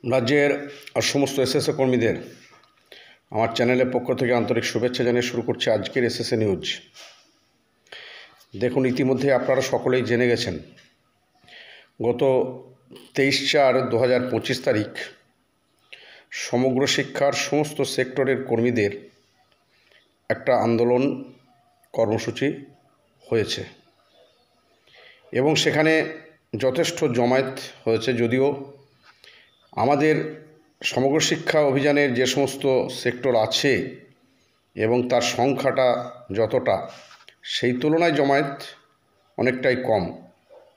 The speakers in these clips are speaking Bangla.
রাজ্যের সমস্ত এসএসএ কর্মীদের আমার চ্যানেলের পক্ষ থেকে আন্তরিক শুভেচ্ছা জানিয়ে শুরু করছে আজকের এসএসএ নিউজ। দেখুন, ইতিমধ্যে আপনারা সকলেই জেনে গেছেন, গত 23/4/2025 তারিখ সমগ্র শিক্ষার সমস্ত সেক্টরের কর্মীদের একটা আন্দোলন কর্মসূচি হয়েছে এবং সেখানে যথেষ্ট জমায়েত হয়েছে। যদিও আমাদের সমগ্র শিক্ষা অভিযানের যে সমস্ত সেক্টর আছে এবং তার সংখ্যাটা যতটা, সেই তুলনায় জমায়েত অনেকটাই কম,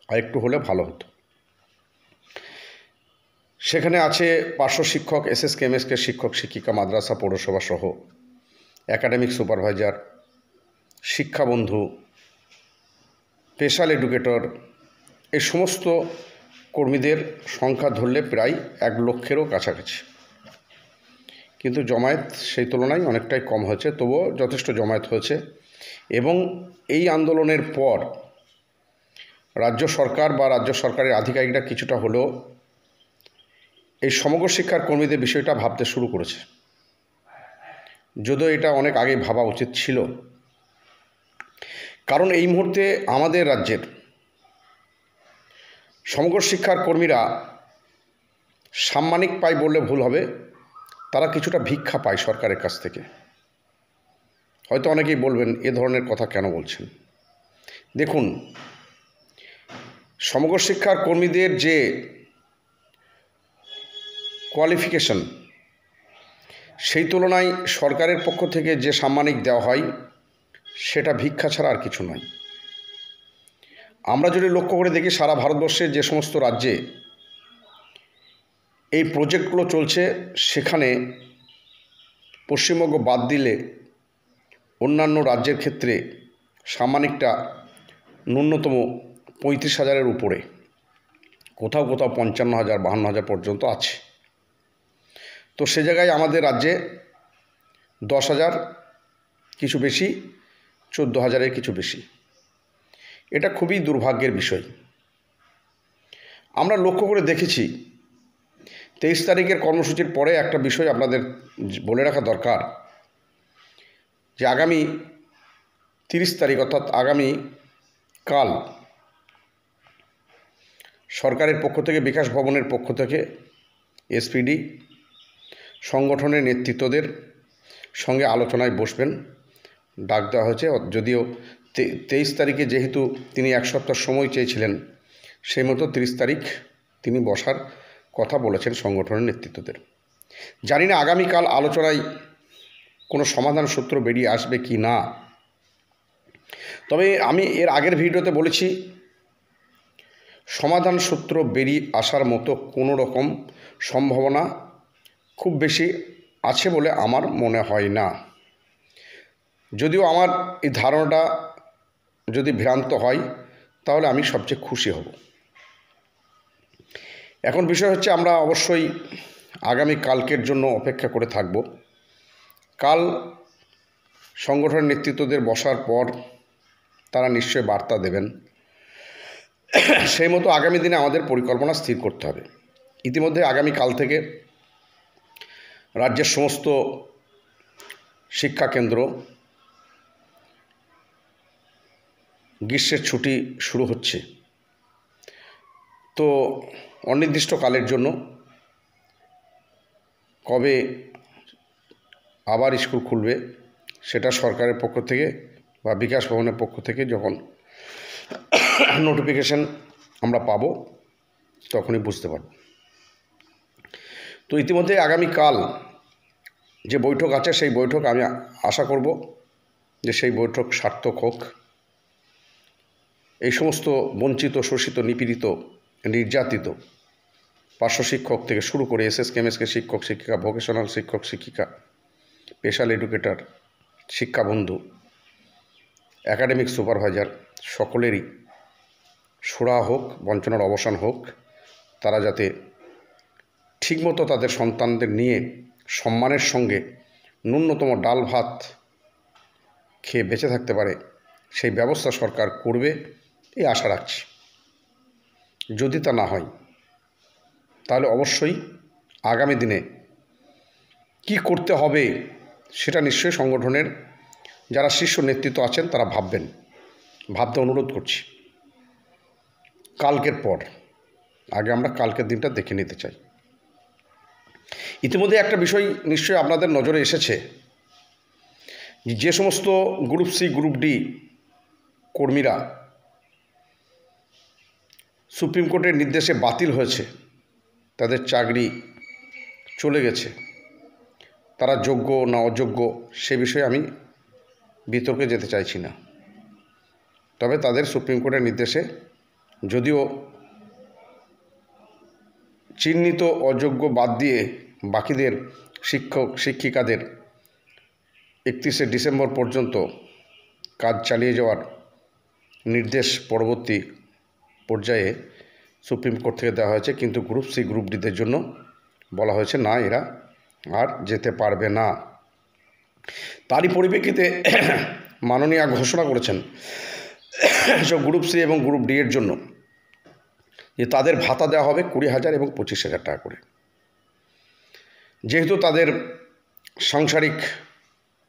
আর একটু হলে ভালো হতো। সেখানে আছে পার্শ্ব শিক্ষক, এসএসকে এমএসকে শিক্ষক শিক্ষিকা, মাদ্রাসা পৌরসভা সহ একাডেমিক সুপারভাইজার, শিক্ষাবন্ধু, স্পেশাল এডুকেটর, এই সমস্ত কর্মীদের সংখ্যা ধরলে প্রায় 1 লক্ষেরও কাছাকাছি। কিন্তু জমায়েত সেই তুলনায় অনেকটাই কম হয়েছে, তবুও যথেষ্ট জমায়েত হয়েছে। এবং এই আন্দোলনের পর রাজ্য সরকার বা রাজ্য সরকারের আধিকারিকরা কিছুটা হলেও এই সমগ্র শিক্ষার কর্মীদের বিষয়টা ভাবতে শুরু করেছে, যদিও এটা অনেক আগে ভাবা উচিত ছিল। কারণ এই মুহূর্তে আমাদের রাজ্যের সমগ্র শিক্ষার কর্মীরা সাম্মানিক পায় বললে ভুল হবে, তারা কিছুটা ভিক্ষা পায় সরকারের কাছ থেকে। হয়তো অনেকেই বলবেন, এ ধরনের কথা কেন বলছেন। দেখুন, সমগ্র শিক্ষার কর্মীদের যে কোয়ালিফিকেশন, সেই তুলনায় সরকারের পক্ষ থেকে যে সাম্মানিক দেওয়া হয় সেটা ভিক্ষা ছাড়া আর কিছু নয়। আমরা যদি লক্ষ্য করে দেখি, সারা ভারতবর্ষের যে সমস্ত রাজ্যে এই প্রজেক্টগুলো চলছে, সেখানে পশ্চিমবঙ্গ বাদ দিলে অন্যান্য রাজ্যের ক্ষেত্রে সাম্মানিকটা ন্যূনতম 35,000-এর উপরে, কোথাও কোথাও 55,000, 52,000 পর্যন্ত আছে। তো সে জায়গায় আমাদের রাজ্যে 10,000 কিছু বেশি, 14,000-এর কিছু বেশি। এটা খুবই দুর্ভাগ্যের বিষয়। আমরা লক্ষ্য করে দেখেছি, 23 তারিখের কর্মসূচির পরে একটা বিষয় আপনাদের বলে রাখা দরকার, যে আগামী 30 তারিখ অর্থাৎ আগামী কাল সরকারের পক্ষ থেকে, বিকাশ ভবনের পক্ষ থেকে এসপিডি সংগঠনের নেতৃত্বদের সঙ্গে আলোচনায় বসবেন, ডাক দেওয়া হয়েছে। যদিও 23 তারিখে যেহেতু তিনি 1 সপ্তাহ সময় চেয়েছিলেন, সেই মতো 30 তারিখ তিনি বসার কথা বলেছেন সংগঠনের নেতৃত্বদের। জানি না আগামীকাল আলোচনায় কোনো সমাধান সূত্র বেরিয়ে আসবে কি না। তবে আমি এর আগের ভিডিওতে বলেছি, সমাধান সূত্র বেরিয়ে আসার মতো কোনো রকম সম্ভাবনা খুব বেশি আছে বলে আমার মনে হয় না। যদিও আমার এই ধারণাটা যদি ভ্রান্ত হয়, তাহলে আমি সবচেয়ে খুশি হব। এখন বিষয় হচ্ছে, আমরা অবশ্যই আগামী কালকের জন্য অপেক্ষা করে থাকব। কাল সংগঠনের নেতৃত্বদের বসার পর তারা নিশ্চয়ই বার্তা দেবেন। সেই মতো আগামী দিনে আমাদের পরিকল্পনা স্থির করতে হবে। ইতিমধ্যে আগামী কাল থেকে রাজ্যের সমস্ত শিক্ষাকেন্দ্র গ্রীষ্মের ছুটি শুরু হচ্ছে। তো অনির্দিষ্টকালের জন্য কবে আবার স্কুল খুলবে সেটা সরকারের পক্ষ থেকে বা বিকাশ ভবনের পক্ষ থেকে যখন নোটিফিকেশন আমরা পাব, তখনই বুঝতে পারব। তো ইতিমধ্যে আগামীকাল যে বৈঠক আছে, সেই বৈঠক আমি আশা করব যে সেই বৈঠক সার্থক হোক। এই সমস্ত বঞ্চিত, শোষিত, নিপীড়িত, নির্যাতিত পার্শ্ব শিক্ষক থেকে শুরু করে এসএসকে এমএসকে শিক্ষক শিক্ষিকা, ভোকেশনাল শিক্ষক শিক্ষিকা, স্পেশাল এডুকেটর, শিক্ষাবন্ধু, একাডেমিক সুপারভাইজার, সকলেরই সুরাহা হোক, বঞ্চনার অবসান হোক। তারা যাতে ঠিকমতো তাদের সন্তানদের নিয়ে সম্মানের সঙ্গে ন্যূনতম ডাল ভাত খেয়ে বেঁচে থাকতে পারে, সেই ব্যবস্থা সরকার করবে এই আশা রাখছি। যদি তা না হয়, তাহলে অবশ্যই আগামী দিনে কি করতে হবে সেটা নিশ্চয়ই সংগঠনের যারা শীর্ষ নেতৃত্ব আছেন তারা ভাবতে অনুরোধ করছি। কালকের পর আগে আমরা কালকের দিনটা দেখে নিতে চাই। ইতিমধ্যে একটা বিষয় নিশ্চয়ই আপনাদের নজরে এসেছে, যে সমস্ত গ্রুপ সি গ্রুপ ডি কর্মীরা সুপ্রিম কোর্টের নির্দেশে বাতিল হয়েছে, তাদের চাকরি চলে গেছে, তারা যোগ্য না অযোগ্য সে বিষয়ে আমি বিতর্কে যেতে চাইছি না। তবে তাদের সুপ্রিম কোর্টের নির্দেশে যদিও চিহ্নিত অযোগ্য বাদ দিয়ে বাকিদের শিক্ষক শিক্ষিকাদের 31শে ডিসেম্বর পর্যন্ত কাজ চালিয়ে যাওয়ার নির্দেশ পরবর্তী পর্যায়ে সুপ্রিম কোর্ট থেকে দেওয়া হয়েছে, কিন্তু গ্রুপ সি গ্রুপ ডিদের জন্য বলা হয়েছে না, এরা আর যেতে পারবে না। তারই পরিপ্রেক্ষিতে মাননীয় ঘোষণা করেছেন সব গ্রুপ সি এবং গ্রুপ ডি এর জন্য যে তাদের ভাতা দেওয়া হবে 20,000 এবং 25,000 টাকা করে। যেহেতু তাদের সাংসারিক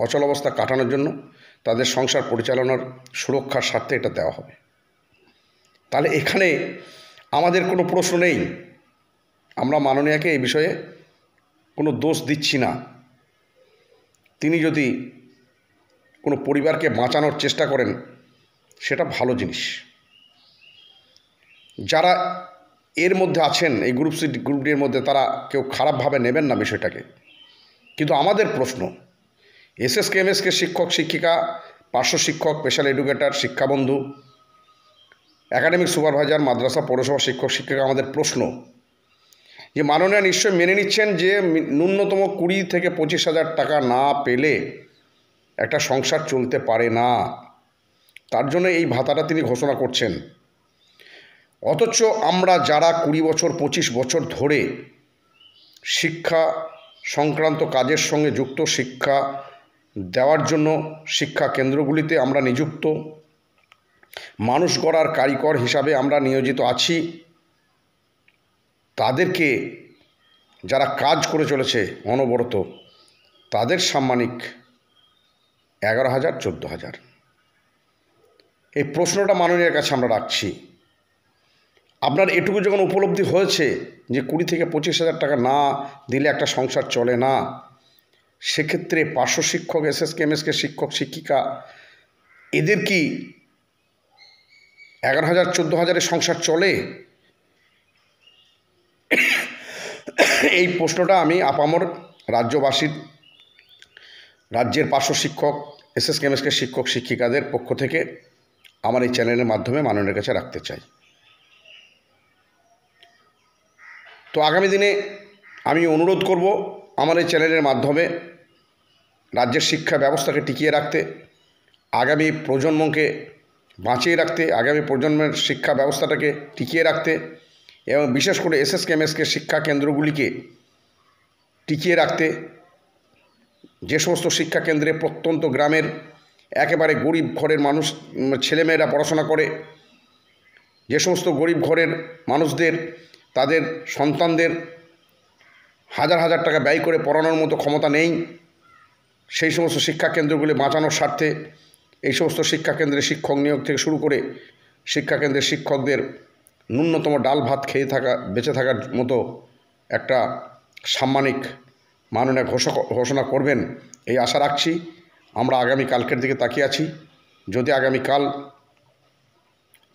অচলাবস্থা কাটানোর জন্য, তাদের সংসার পরিচালনার সুরক্ষার স্বার্থে এটা দেওয়া হবে। তাহলে এখানে আমাদের কোনো প্রশ্ন নেই, আমরা মাননীয়াকে এই বিষয়ে কোনো দোষ দিচ্ছি না। তিনি যদি কোনো পরিবারকে বাঁচানোর চেষ্টা করেন সেটা ভালো জিনিস। যারা এর মধ্যে আছেন এই গ্রুপ সি গ্রুপ ডি এর মধ্যে, তারা কেউ খারাপভাবে নেবেন না বিষয়টাকে। কিন্তু আমাদের প্রশ্ন, এসএসকে এমএসকে শিক্ষক শিক্ষিকা, পার্শ্ব শিক্ষক, স্পেশাল এডুকেটর, শিক্ষাবন্ধু, একাডেমিক সুপারভাইজার, মাদ্রাসা পৌরসভা শিক্ষক শিক্ষিকা, আমাদের প্রশ্ন যে মাননীয় নিশ্চয় মেনে নিচ্ছেন যে ন্যূনতম 20 থেকে 25,000 টাকা না পেলে একটা সংসার চলতে পারে না, তার জন্য এই ভাতাটা তিনি ঘোষণা করছেন। অথচ আমরা যারা 20 বছর 25 বছর ধরে শিক্ষা সংক্রান্ত কাজের সঙ্গে যুক্ত, শিক্ষা দেওয়ার জন্য শিক্ষা কেন্দ্রগুলিতে আমরা নিযুক্ত, মানুষ গড়ার কারিগর হিসাবে আমরা নিয়োজিত আছি, তাদেরকে যারা কাজ করে চলেছে অনবরত, তাদের সাম্মানিক 11,000 14,000। এই প্রশ্নটা মাননীয়ের কাছে আমরা রাখছি। আপনার এটুকু যখন উপলব্ধি হয়েছে যে 20 থেকে 25,000 টাকা না দিলে একটা সংসার চলে না, সেক্ষেত্রে পার্শ্ব শিক্ষক, এসএসকে এমএসকে শিক্ষক শিক্ষিকা, এদের কি 11,000 14,000-এর সংসার চলে? এই প্রশ্নটা আমি আপামর রাজ্যবাসীর, রাজ্যের পার্শ্ব শিক্ষক, এসএসকে এমএসকে শিক্ষক শিক্ষিকাদের পক্ষ থেকে আমার এই চ্যানেলের মাধ্যমে মাননীয়ের কাছে রাখতে চাই। তো আগামী দিনে আমি অনুরোধ করব আমার এই চ্যানেলের মাধ্যমে রাজ্যের শিক্ষা ব্যবস্থাকে টিকিয়ে রাখতে, আগামী প্রজন্মকে বাঁচিয়ে রাখতে, আগামী প্রজন্মের শিক্ষা ব্যবস্থাটাকে টিকিয়ে রাখতে, এবং বিশেষ করে এসএসকে এমএসকে শিক্ষা কেন্দ্রগুলিকে টিকিয়ে রাখতে। যে সমস্ত শিক্ষা কেন্দ্রে প্রত্যন্ত গ্রামের একেবারে গরিব ঘরের মানুষ ছেলেমেয়েরা পড়াশোনা করে, যে সমস্ত গরিব ঘরের মানুষদের তাদের সন্তানদের হাজার হাজার টাকা ব্যয় করে পড়ানোর মতো ক্ষমতা নেই, সেই সমস্ত শিক্ষা কেন্দ্রগুলি বাঁচানোর স্বার্থে এই সমস্ত শিক্ষা কেন্দ্রে শিক্ষক নিয়োগ থেকে শুরু করে শিক্ষা কেন্দ্রের শিক্ষকদের ন্যূনতম ডাল ভাত খেয়ে বেঁচে থাকার মতো একটা সাম্মানিক মাননীয় ঘোষণা করবেন এই আশা রাখছি। আমরা আগামীকালকের দিকে তাকিয়ে আছি। যদি আগামীকাল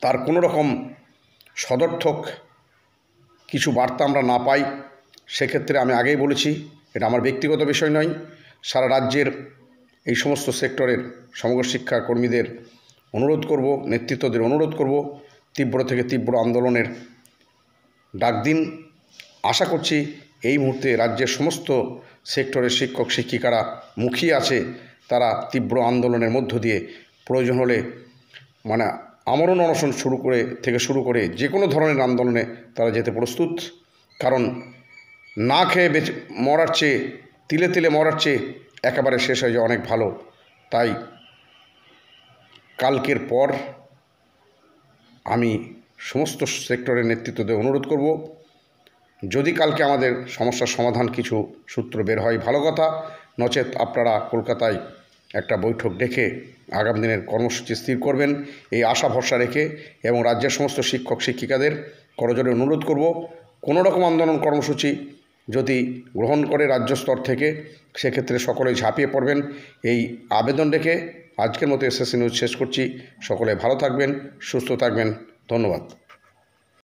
তার কোনো রকম সদর্থক কিছু বার্তা আমরা না পাই, সেক্ষেত্রে আমি আগেই বলেছি, এটা আমার ব্যক্তিগত বিষয় নয়, সারা রাজ্যের এই সমস্ত সেক্টরের সমগ্র শিক্ষা কর্মীদের অনুরোধ করব, নেতৃত্বদের অনুরোধ করব, তীব্র থেকে তীব্র আন্দোলনের ডাক দিন। আশা করছি এই মুহূর্তে রাজ্যের সমস্ত সেক্টরের শিক্ষক শিক্ষিকারা মুখিয়ে আছে, তারা তীব্র আন্দোলনের মধ্য দিয়ে প্রয়োজন হলে আমরণ অনশন শুরু করে যে কোনো ধরনের আন্দোলনে তারা যেতে প্রস্তুত। কারণ না খেয়ে মরার চেয়ে, তিলে তিলে মরার চেয়ে একেবারে শেষ হয়ে যাওয়া অনেক ভালো। তাই কালকের পর আমি সমস্ত সেক্টরের নেতৃত্বদের অনুরোধ করব, যদি কালকে আমাদের সমস্যার সমাধান কিছু সূত্র বের হয় ভালো কথা, নচেত আপনারা কলকাতায় একটা বৈঠক ডেকে আগামী দিনের কর্মসূচি স্থির করবেন এই আশা ভরসা রেখে, এবং রাজ্যের সমস্ত শিক্ষক শিক্ষিকাদের করজোড়ে অনুরোধ করব, কোনো রকম আন্দোলন কর্মসূচি যদি গ্রহণ করে রাজ্য স্তর থেকে, সেক্ষেত্রে সকলেই ঝাঁপিয়ে পড়বেন এই আবেদন রেখে আজকের মতো এসএসসি নিউজ শেষ করছি। সকলে ভালো থাকবেন, সুস্থ থাকবেন, ধন্যবাদ।